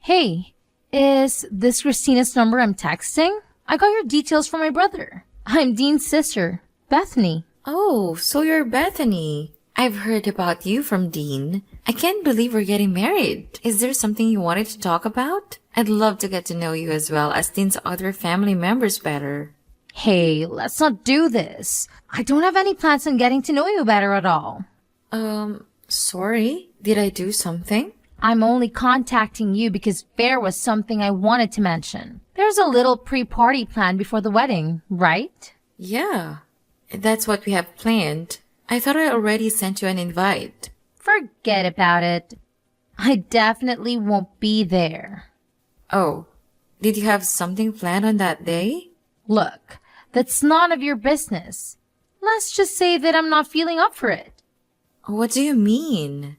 Hey, is this Christina's number I'm texting? I got your details from my brother. I'm Dean's sister, Bethany. Oh, so you're Bethany. I've heard about you from Dean. I can't believe we're getting married. Is there something you wanted to talk about? I'd love to get to know you as well as Dean's other family members better. Hey, let's not do this. I don't have any plans on getting to know you better at all. Sorry. Did I do something? I'm only contacting you because there was something I wanted to mention. There's a little pre-party planned before the wedding, right? Yeah, that's what we have planned. I thought I already sent you an invite. Forget about it. I definitely won't be there. Oh, did you have something planned on that day? Look, that's none of your business. Let's just say that I'm not feeling up for it. What do you mean?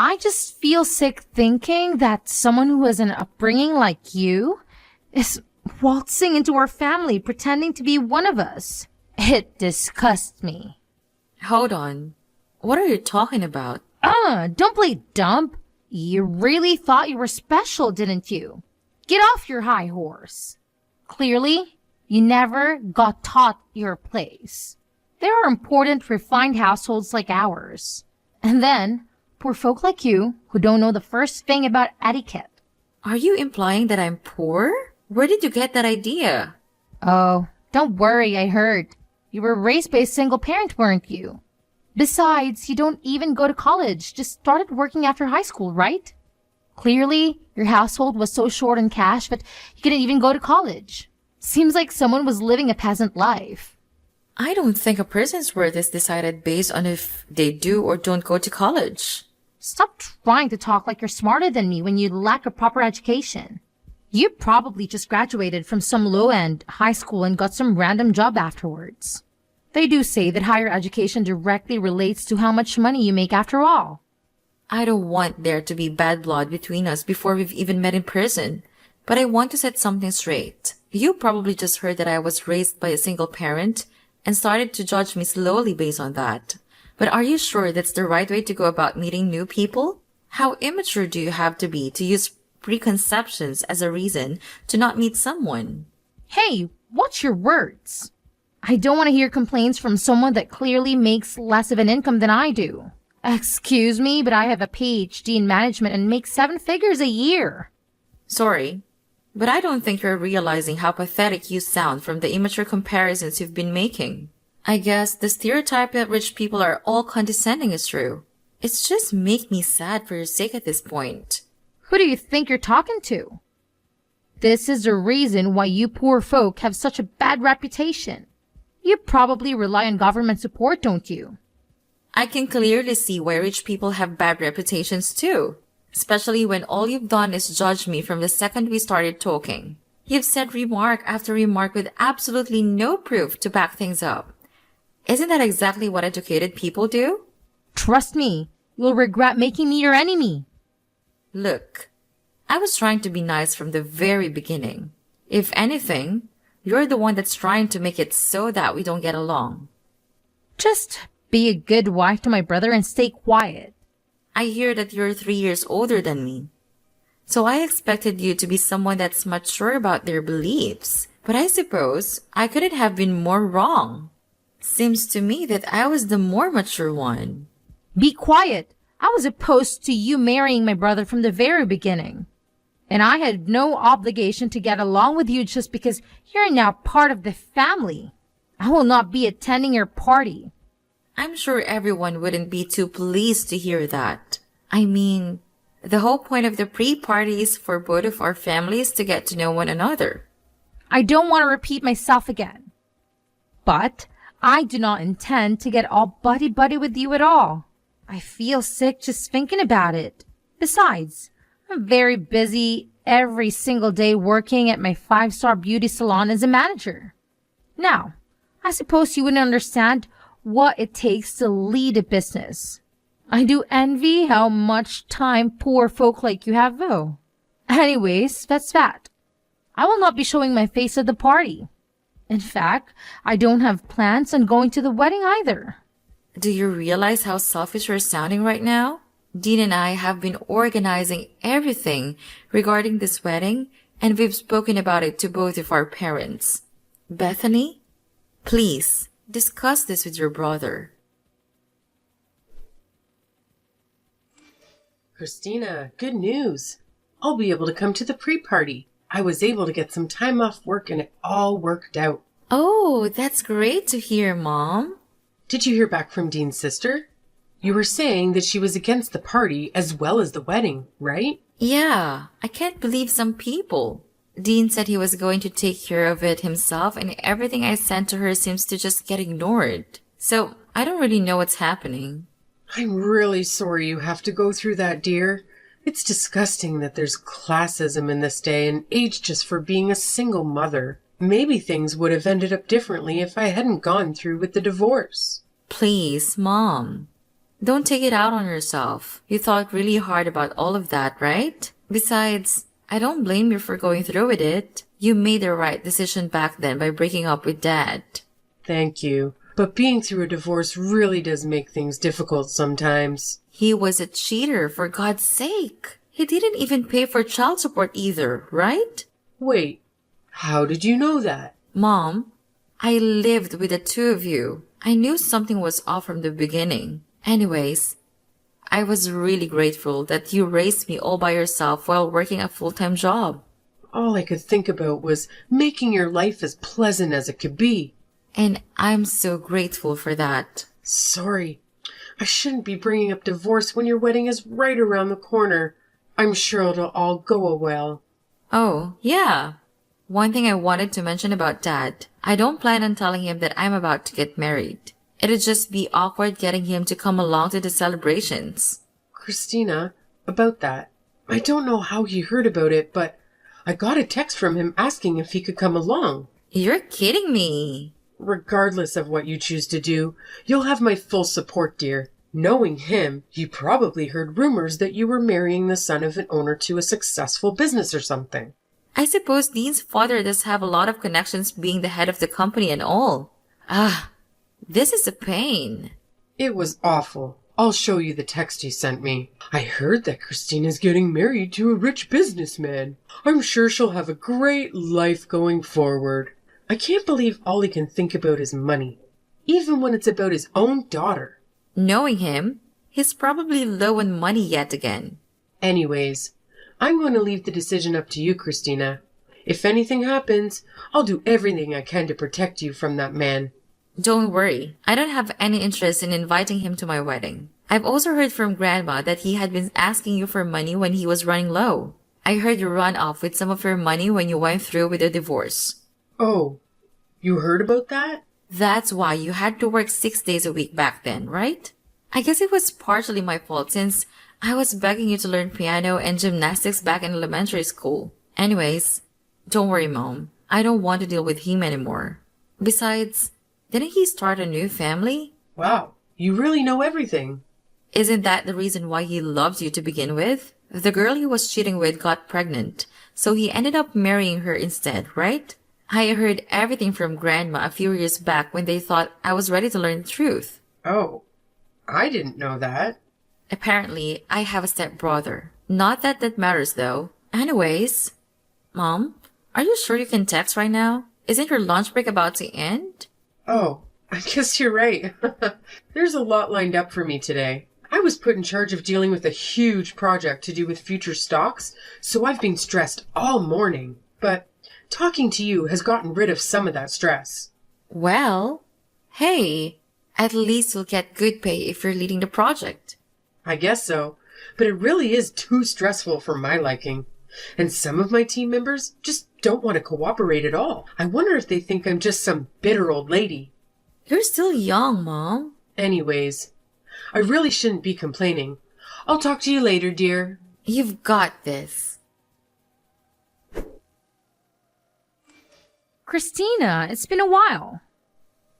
I just feel sick thinking that someone who has an upbringing like you is waltzing into our family pretending to be one of us. It disgusts me. Hold on. What are you talking about? Don't play dumb. You really thought you were special, didn't you? Get off your high horse. Clearly, you never got taught your place. There are important, refined households like ours. And then, poor folk like you who don't know the first thing about etiquette. Are you implying that I'm poor? Where did you get that idea? Oh, don't worry, I heard. You were raised by a single parent, weren't you? Besides, you don't even go to college, just started working after high school, right? Clearly, your household was so short on cash that you couldn't even go to college. Seems like someone was living a peasant life. I don't think a person's worth is decided based on if they do or don't go to college. Stop trying to talk like you're smarter than me when you lack a proper education. You probably just graduated from some low-end high school and got some random job afterwards. They do say that higher education directly relates to how much money you make after all. I don't want there to be bad blood between us before we've even met in person, but I want to set something straight. You probably just heard that I was raised by a single parent and started to judge me slowly based on that. But are you sure that's the right way to go about meeting new people? How immature do you have to be to use preconceptions as a reason to not meet someone? Hey, watch your words. I don't want to hear complaints from someone that clearly makes less of an income than I do. Excuse me, but I have a PhD in management and make 7 figures a year. Sorry, but I don't think you're realizing how pathetic you sound from the immature comparisons you've been making. I guess the stereotype that rich people are all condescending is true. It's just make me sad for your sake at this point. Who do you think you're talking to? This is the reason why you poor folk have such a bad reputation. You probably rely on government support, don't you? I can clearly see why rich people have bad reputations too. Especially when all you've done is judge me from the second we started talking. You've said remark after remark with absolutely no proof to back things up. Isn't that exactly what educated people do? Trust me, you'll regret making me your enemy. Look, I was trying to be nice from the very beginning. If anything, you're the one that's trying to make it so that we don't get along. Just be a good wife to my brother and stay quiet. I hear that you're 3 years older than me. So I expected you to be someone that's mature about their beliefs. But I suppose I couldn't have been more wrong. Seems to me that I was the more mature one. Be quiet. I was opposed to you marrying my brother from the very beginning. And I had no obligation to get along with you just because you're now part of the family. I will not be attending your party. I'm sure everyone wouldn't be too pleased to hear that. I mean, the whole point of the pre-party is for both of our families to get to know one another. I don't want to repeat myself again. But I do not intend to get all buddy-buddy with you at all. I feel sick just thinking about it. Besides, I'm very busy every single day working at my 5-star beauty salon as a manager. Now, I suppose you wouldn't understand what it takes to lead a business. I do envy how much time poor folk like you have, though. Anyways, that's that. I will not be showing my face at the party. In fact, I don't have plans on going to the wedding either. Do you realize how selfish you're sounding right now? Dean and I have been organizing everything regarding this wedding, and we've spoken about it to both of our parents. Bethany, please discuss this with your brother. Christina, good news. I'll be able to come to the pre-party. I was able to get some time off work and it all worked out. Oh, that's great to hear, Mom. Did you hear back from Dean's sister? You were saying that she was against the party as well as the wedding, right? Yeah, I can't believe some people. Dean said he was going to take care of it himself, and everything I sent to her seems to just get ignored. So I don't really know what's happening. I'm really sorry you have to go through that, dear. It's disgusting that there's classism in this day and age just for being a single mother. Maybe things would have ended up differently if I hadn't gone through with the divorce. Please, Mom. Don't take it out on yourself. You thought really hard about all of that, right? Besides, I don't blame you for going through with it. You made the right decision back then by breaking up with Dad. Thank you. But being through a divorce really does make things difficult sometimes. He was a cheater, for God's sake. He didn't even pay for child support either, right? Wait, how did you know that? Mom, I lived with the two of you. I knew something was off from the beginning. Anyways, I was really grateful that you raised me all by yourself while working a full-time job. All I could think about was making your life as pleasant as it could be. And I'm so grateful for that. Sorry, I shouldn't be bringing up divorce when your wedding is right around the corner. I'm sure it'll all go well. Oh, yeah. One thing I wanted to mention about Dad. I don't plan on telling him that I'm about to get married. It'd just be awkward getting him to come along to the celebrations. Christina, about that. I don't know how he heard about it, but I got a text from him asking if he could come along. You're kidding me. Regardless of what you choose to do, you'll have my full support, dear. Knowing him, you probably heard rumors that you were marrying the son of an owner to a successful business or something. I suppose Dean's father does have a lot of connections being the head of the company and all. This is a pain. It was awful. I'll show you the text he sent me. I heard that Christina's getting married to a rich businessman. I'm sure she'll have a great life going forward. I can't believe all he can think about is money, even when it's about his own daughter. Knowing him, he's probably low on money yet again. Anyways, I'm going to leave the decision up to you, Christina. If anything happens, I'll do everything I can to protect you from that man. Don't worry, I don't have any interest in inviting him to my wedding. I've also heard from Grandma that he had been asking you for money when he was running low. I heard you run off with some of your money when you went through with the divorce. Oh, you heard about that? That's why you had to work 6 days a week back then, right? I guess it was partially my fault since I was begging you to learn piano and gymnastics back in elementary school. Anyways, don't worry, Mom. I don't want to deal with him anymore. Besides, didn't he start a new family? Wow, you really know everything. Isn't that the reason why he loved you to begin with? The girl he was cheating with got pregnant, so he ended up marrying her instead, right? I heard everything from Grandma a few years back when they thought I was ready to learn the truth. Oh, I didn't know that. Apparently, I have a stepbrother. Not that that matters, though. Anyways, Mom, are you sure you can text right now? Isn't your lunch break about to end? Oh, I guess you're right. There's a lot lined up for me today. I was put in charge of dealing with a huge project to do with future stocks, so I've been stressed all morning. But talking to you has gotten rid of some of that stress. Well, hey, at least you'll get good pay if you're leading the project. I guess so, but it really is too stressful for my liking. And some of my team members just don't want to cooperate at all. I wonder if they think I'm just some bitter old lady. You're still young, Mom. Anyways, I really shouldn't be complaining. I'll talk to you later, dear. You've got this. Christina, it's been a while.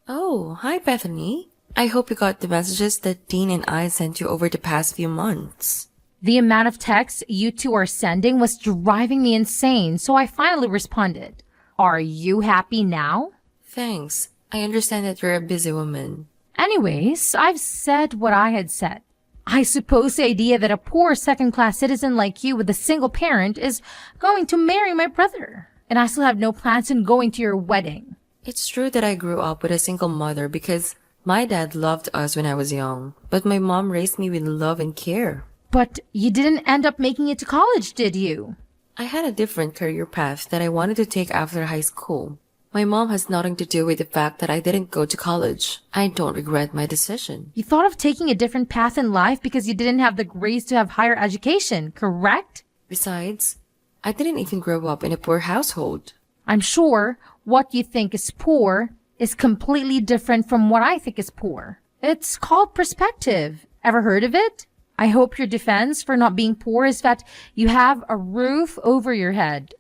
Oh, hi Bethany. I hope you got the messages that Dean and I sent you over the past few months. The amount of texts you two are sending was driving me insane, so I finally responded. Are you happy now? Thanks. I understand that you're a busy woman. Anyways, I've said what I had said. I suppose the idea that a poor second-class citizen like you with a single parent is going to marry my brother, and I still have no plans on going to your wedding. It's true that I grew up with a single mother because my dad loved us when I was young, but my mom raised me with love and care. But you didn't end up making it to college, did you? I had a different career path that I wanted to take after high school. My mom has nothing to do with the fact that I didn't go to college. I don't regret my decision. You thought of taking a different path in life because you didn't have the grades to have higher education, correct? Besides, I didn't even grow up in a poor household. I'm sure what you think is poor is completely different from what I think is poor. It's called perspective. Ever heard of it? I hope your defense for not being poor is that you have a roof over your head.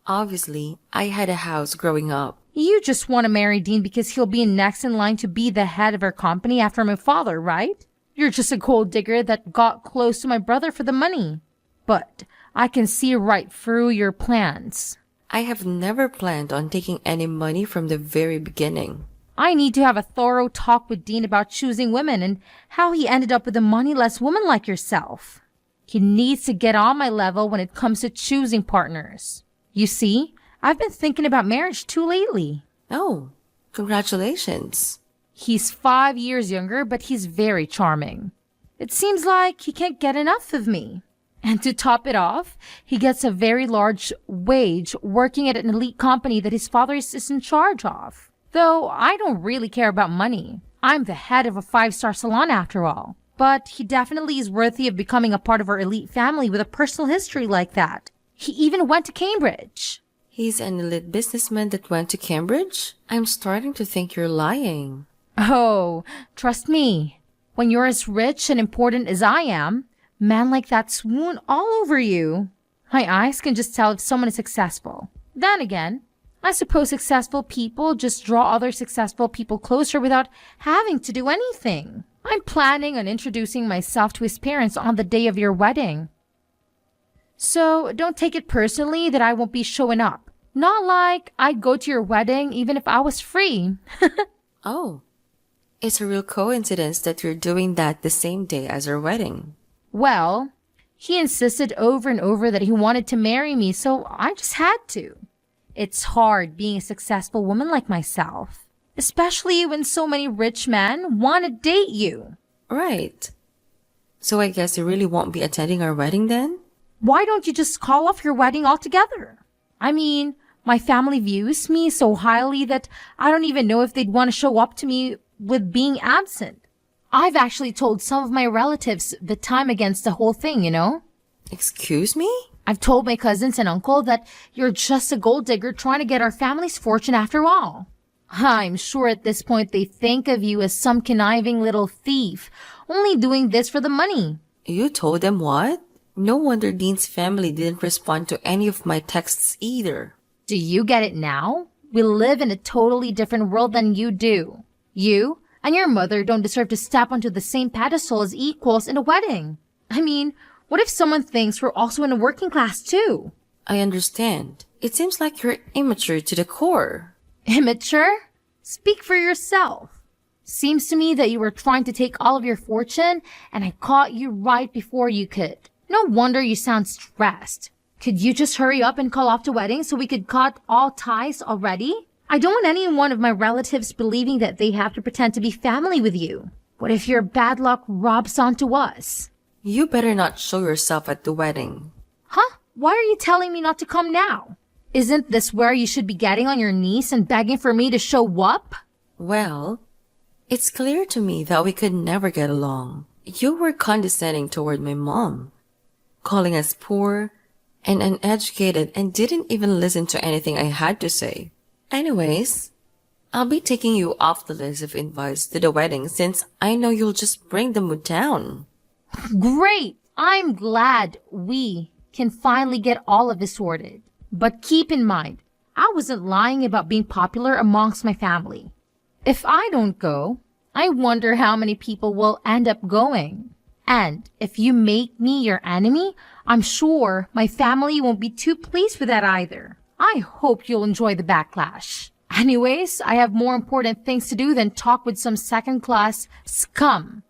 Obviously, I had a house growing up. You just want to marry Dean because he'll be next in line to be the head of our company after my father, right? You're just a gold digger that got close to my brother for the money. But I can see right through your plans. I have never planned on taking any money from the very beginning. I need to have a thorough talk with Dean about choosing women and how he ended up with a moneyless woman like yourself. He needs to get on my level when it comes to choosing partners. You see, I've been thinking about marriage too lately. Oh, congratulations. He's 5 years younger, but he's very charming. It seems like he can't get enough of me. And to top it off, he gets a very large wage working at an elite company that his father is in charge of. Though I don't really care about money. I'm the head of a 5-star salon after all. But he definitely is worthy of becoming a part of our elite family with a personal history like that. He even went to Cambridge. He's an elite businessman that went to Cambridge? I'm starting to think you're lying. Oh, trust me. When you're as rich and important as I am, men like that swoon all over you. My eyes can just tell if someone is successful. Then again, I suppose successful people just draw other successful people closer without having to do anything. I'm planning on introducing myself to his parents on the day of your wedding. So don't take it personally that I won't be showing up. Not like I'd go to your wedding even if I was free. Oh, it's a real coincidence that you're doing that the same day as our wedding. Well, he insisted over and over that he wanted to marry me, so I just had to. It's hard being a successful woman like myself, especially when so many rich men want to date you. Right. So I guess you really won't be attending our wedding then? Why don't you just call off your wedding altogether? I mean, my family views me so highly that I don't even know if they'd want to show up to me with being absent. I've actually told some of my relatives that I'm against the whole thing, you know? Excuse me? I've told my cousins and uncle that you're just a gold digger trying to get our family's fortune after all. I'm sure at this point they think of you as some conniving little thief, only doing this for the money. You told them what? No wonder Dean's family didn't respond to any of my texts either. Do you get it now? We live in a totally different world than you do. You and your mother don't deserve to step onto the same pedestal as equals in a wedding. I mean, what if someone thinks we're also in a working class too? I understand. It seems like you're immature to the core. Immature? Speak for yourself. Seems to me that you were trying to take all of your fortune and I caught you right before you could. No wonder you sound stressed. Could you just hurry up and call off the wedding so we could cut all ties already? I don't want any one of my relatives believing that they have to pretend to be family with you. What if your bad luck rubs onto us? You better not show yourself at the wedding. Huh? Why are you telling me not to come now? Isn't this where you should be getting on your knees and begging for me to show up? Well, it's clear to me that we could never get along. You were condescending toward my mom, calling us poor and uneducated, and didn't even listen to anything I had to say. Anyways, I'll be taking you off the list of invites to the wedding since I know you'll just bring the mood down. Great! I'm glad we can finally get all of this sorted. But keep in mind, I wasn't lying about being popular amongst my family. If I don't go, I wonder how many people will end up going. And if you make me your enemy, I'm sure my family won't be too pleased with that either. I hope you'll enjoy the backlash. Anyways, I have more important things to do than talk with some second-class scum.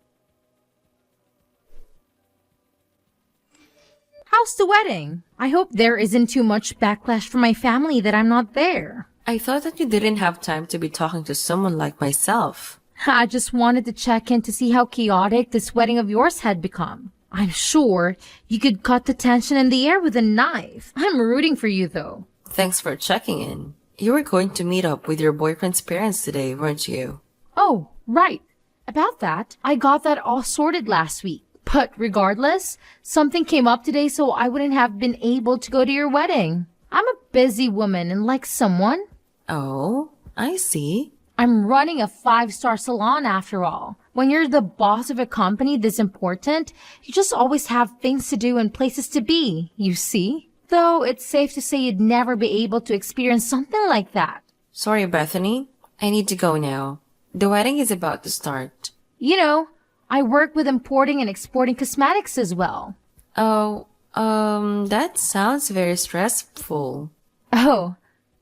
how's the wedding? I hope there isn't too much backlash from my family that I'm not there. I thought that you didn't have time to be talking to someone like myself. I just wanted to check in to see how chaotic this wedding of yours had become. I'm sure you could cut the tension in the air with a knife. I'm rooting for you, though. Thanks for checking in. You were going to meet up with your boyfriend's parents today, weren't you? Oh, right. About that, I got that all sorted last week. But regardless, something came up today so I wouldn't have been able to go to your wedding. I'm a busy woman and like someone. Oh, I see. I'm running a 5-star salon after all. When you're the boss of a company this important, you just always have things to do and places to be, you see? Though it's safe to say you'd never be able to experience something like that. Sorry, Bethany. I need to go now. The wedding is about to start. You know, I work with importing and exporting cosmetics as well. Oh, that sounds very stressful. Oh,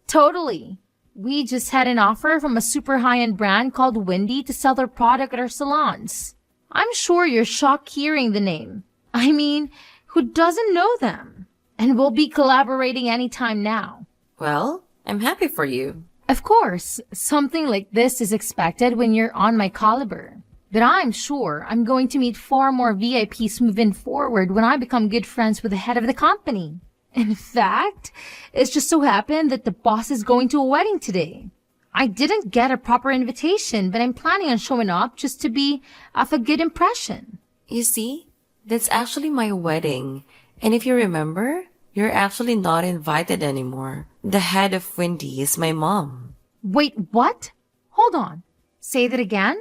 totally. We just had an offer from a super high-end brand called Wendy to sell their product at our salons. I'm sure you're shocked hearing the name. I mean, who doesn't know them? And we'll be collaborating anytime now. Well, I'm happy for you. Of course, something like this is expected when you're on my caliber. But I'm sure I'm going to meet far more VIPs moving forward when I become good friends with the head of the company. In fact, it's just so happened that the boss is going to a wedding today. I didn't get a proper invitation, but I'm planning on showing up just to be of a good impression. You see, that's actually my wedding. And if you remember, you're actually not invited anymore. The head of Wendy is my mom. Wait, what? Hold on. Say that again?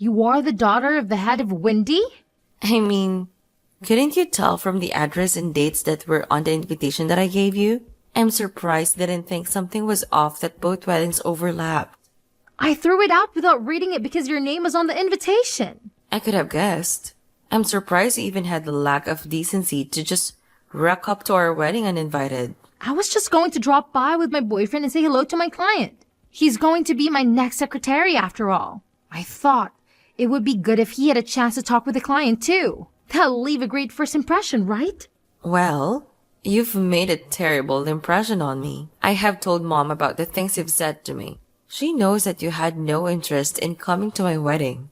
You are the daughter of the head of Wendy? I mean, couldn't you tell from the address and dates that were on the invitation that I gave you? I'm surprised they didn't think something was off that both weddings overlapped. I threw it out without reading it because your name was on the invitation. I could have guessed. I'm surprised you even had the lack of decency to just rock up to our wedding uninvited. I was just going to drop by with my boyfriend and say hello to my client. He's going to be my next secretary after all. I thought it would be good if he had a chance to talk with the client too. That'll leave a great first impression, right? Well, you've made a terrible impression on me. I have told Mom about the things you've said to me. She knows that you had no interest in coming to my wedding.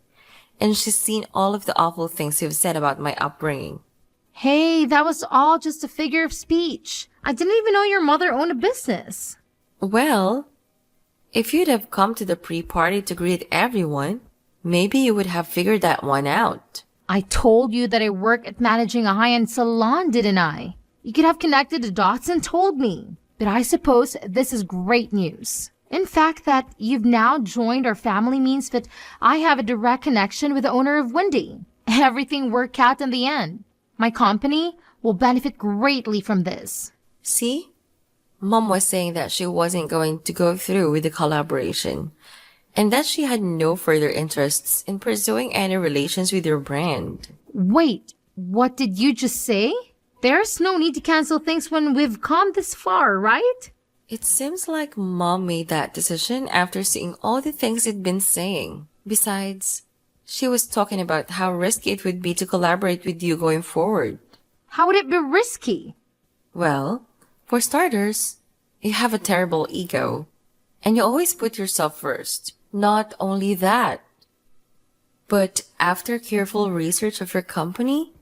And she's seen all of the awful things you've said about my upbringing. Hey, that was all just a figure of speech. I didn't even know your mother owned a business. Well, if you'd have come to the pre-party to greet everyone, maybe you would have figured that one out. I told you that I work at managing a high-end salon, didn't I? You could have connected the dots and told me. But I suppose this is great news. In fact, that you've now joined our family means that I have a direct connection with the owner of Wendy. Everything worked out in the end. My company will benefit greatly from this. See? Mom was saying that she wasn't going to go through with the collaboration, and that she had no further interests in pursuing any relations with your brand. Wait, what did you just say? There's no need to cancel things when we've come this far, right? It seems like Mom made that decision after seeing all the things you'd been saying. Besides, she was talking about how risky it would be to collaborate with you going forward. How would it be risky? Well, for starters, you have a terrible ego, and you always put yourself first. Not only that, but after careful research of your company,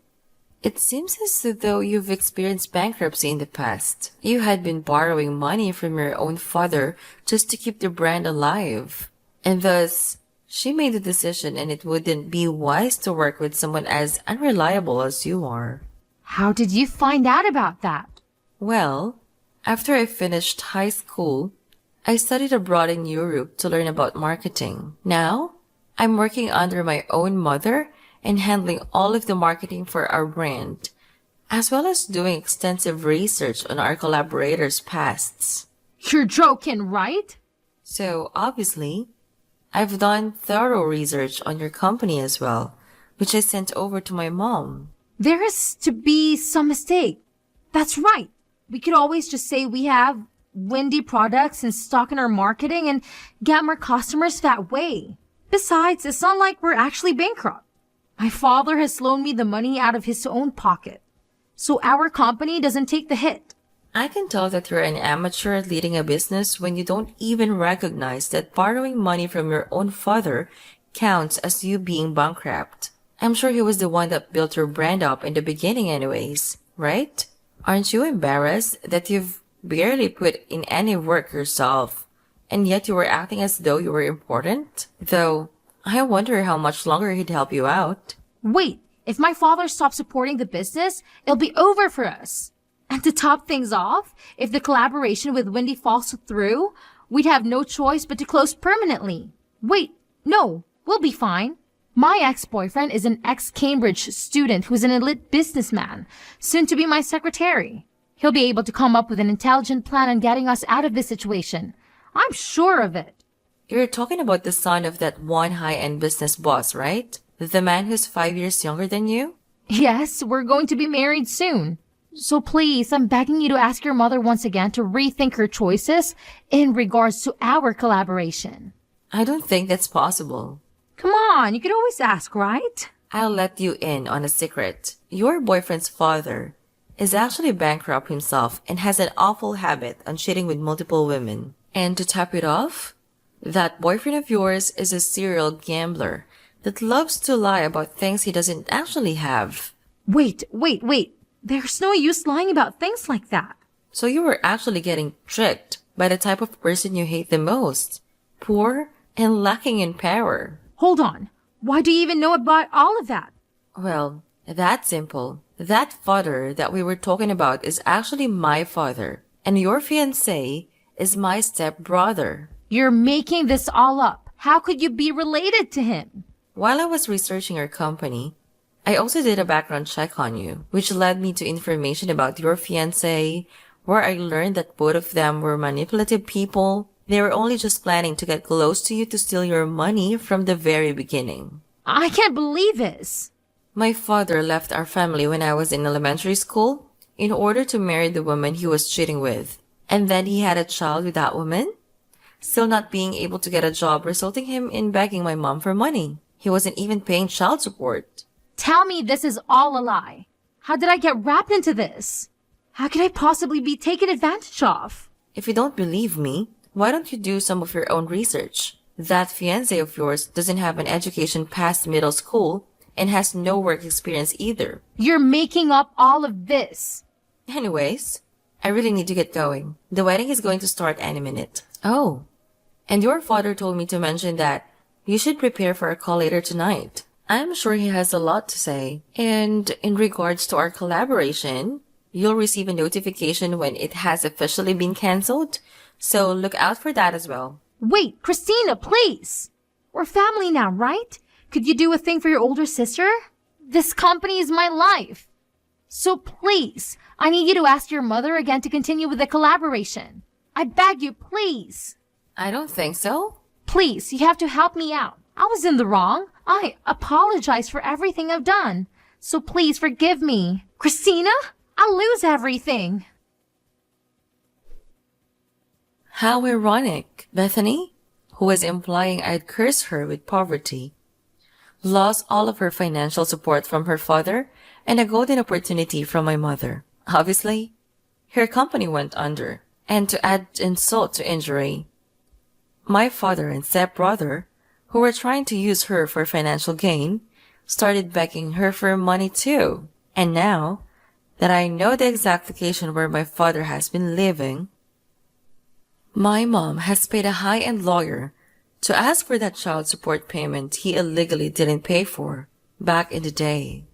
it seems as though you've experienced bankruptcy in the past. You had been borrowing money from your own father just to keep the brand alive. And thus, she made the decision, and it wouldn't be wise to work with someone as unreliable as you are. How did you find out about that? Well, after I finished high school, I studied abroad in Europe to learn about marketing. Now, I'm working under my own mother and handling all of the marketing for our brand, as well as doing extensive research on our collaborators' pasts. You're joking, right? So, obviously, I've done thorough research on your company as well, which I sent over to my mom. There has to be some mistake. That's right. We could always just say we have Wendy products in stock in our marketing and get more customers that way. Besides, it's not like we're actually bankrupt. My father has loaned me the money out of his own pocket. so our company doesn't take the hit. I can tell that you're an amateur at leading a business when you don't even recognize that borrowing money from your own father counts as you being bankrupt. I'm sure he was the one that built your brand up in the beginning anyways, right? Aren't you embarrassed that you've barely put in any work yourself, and yet you were acting as though you were important? Though, I wonder how much longer he'd help you out. Wait, if my father stops supporting the business, it'll be over for us. And to top things off, if the collaboration with Wendy falls through, we'd have no choice but to close permanently. Wait, no, we'll be fine. My ex-boyfriend is an ex-Cambridge student who's an elite businessman, soon to be my secretary. He'll be able to come up with an intelligent plan on getting us out of this situation. I'm sure of it. You're talking about the son of that one high-end business boss, right? The man who's 5 years younger than you? Yes, we're going to be married soon. So please, I'm begging you to ask your mother once again to rethink her choices in regards to our collaboration. I don't think that's possible. Come on, you could always ask, right? I'll let you in on a secret. Your boyfriend's father is actually bankrupt himself and has an awful habit on cheating with multiple women. And to top it off, that boyfriend of yours is a serial gambler that loves to lie about things he doesn't actually have. Wait. There's no use lying about things like that. So you were actually getting tricked by the type of person you hate the most. Poor and lacking in power. Hold on. Why do you even know about all of that? Well, that's simple. That father that we were talking about is actually my father, and your fiancé is my stepbrother. You're making this all up. How could you be related to him? While I was researching your company, I also did a background check on you, which led me to information about your fiancé, where I learned that both of them were manipulative people. They were only just planning to get close to you to steal your money from the very beginning. I can't believe this. My father left our family when I was in elementary school in order to marry the woman he was cheating with. And then he had a child with that woman, still not being able to get a job, resulting him in begging my mom for money. He wasn't even paying child support. Tell me this is all a lie. How did I get wrapped into this? How could I possibly be taken advantage of? If you don't believe me, why don't you do some of your own research? That fiancé of yours doesn't have an education past middle school and has no work experience either. You're making up all of this. Anyways, I really need to get going. The wedding is going to start any minute. Oh, and your father told me to mention that you should prepare for a call later tonight. I'm sure he has a lot to say. And in regards to our collaboration, you'll receive a notification when it has officially been cancelled. So look out for that as well. Wait, Christina, please. We're family now, right? Could you do a thing for your older sister? This company is my life. So please, I need you to ask your mother again to continue with the collaboration. I beg you, please. I don't think so. Please, you have to help me out. I was in the wrong. I apologize for everything I've done. So please forgive me. Christina, I'll lose everything. How ironic. Bethany, who was implying I'd curse her with poverty, lost all of her financial support from her father and a golden opportunity from my mother. Obviously, her company went under. And to add insult to injury, my father and stepbrother, who were trying to use her for financial gain, started begging her for money too. And now that I know the exact location where my father has been living, my mom has paid a high-end lawyer to ask for that child support payment he illegally didn't pay for back in the day.